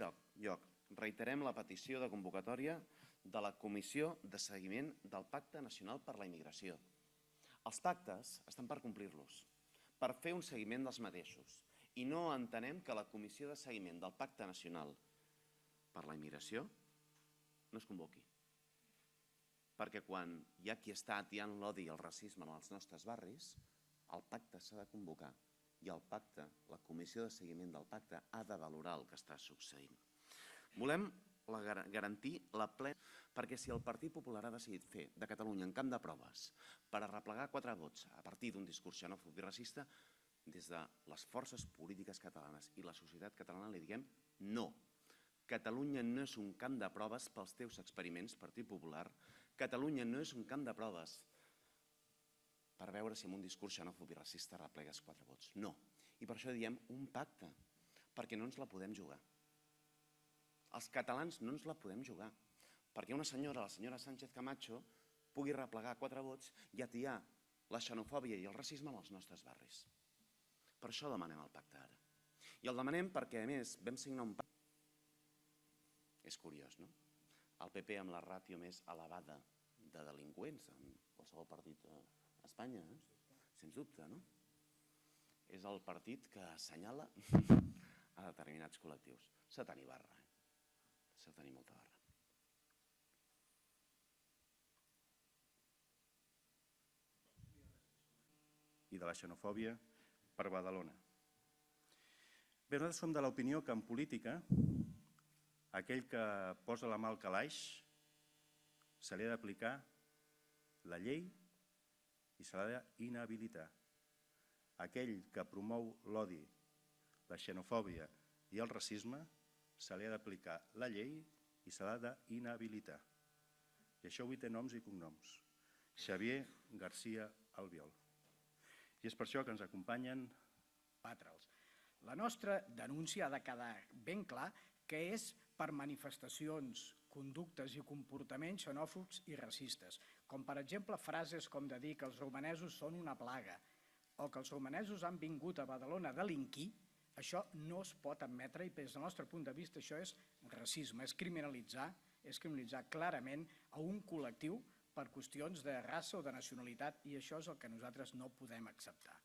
lloc, reiterem la petició de convocatòria de la Comissió de Seguiment del Pacte Nacional per la Immigració. Els pactes estan per complir-los, per fer un seguiment dels mateixos, i no entenem que la Comissió de Seguiment del Pacte Nacional per la Immigració no es convoqui. Perquè quan hi ha qui està atiant l'odi i el racisme en els nostres barris, el pacte s'ha de convocar i el pacte, la Comissió de Seguiment del Pacte, ha de valorar el que està succeint. Volem garantir la plena... Perquè si el Partit Popular ha decidit fer de Catalunya en camp de proves per arreplegar 4 vots a partir d'un discurs xenòfob i racista, des de les forces polítiques catalanes i la societat catalana li diguem no. Catalunya no és un camp de proves pels teus experiments, Partit Popular. Catalunya no és un camp de proves per veure si amb un discurs xenòfob i racista arreplegues 4 vots. No. I per això diem un pacte, perquè no ens la podem jugar. Els catalans no ens la podem jugar, perquè una senyora, la senyora Sánchez Camacho, pugui arreplegar 4 vots i atiar la xenofòbia i el racisme en els nostres barris. Per això demanem el pacte ara. I el demanem perquè, a més, vam signar un pacte. És curiós, no? El PP amb la ràtio més elevada de delinqüents en qualsevol partit a Espanya, sens dubte, no? És el partit que assenyala a determinats col·lectius. S'ha de tenir barra, s'ha de tenir molta barra. I de la xenofòbia per Badalona. Bé, nosaltres som de l'opinió que en política aquell que posa la mà al calaix se li ha d'aplicar la llei i se l'ha d'inhabilitar. Aquell que promou l'odi, la xenofòbia i el racisme se li ha d'aplicar la llei i se l'ha d'inhabilitar. I això avui té noms i cognoms. Xavier García Albiol. I és per això que ens acompanyen combatre-los. La nostra denúncia ha de quedar ben clar que és per manifestacions, conductes i comportaments xenòfobs i racistes, com per exemple frases com de dir que els romanesos són una plaga o que els romanesos han vingut a Badalona a delinquir. Això no es pot admetre i des del nostre punt de vista això és racisme, és criminalitzar clarament a un col·lectiu per qüestions de raça o de nacionalitat i això és el que nosaltres no podem acceptar.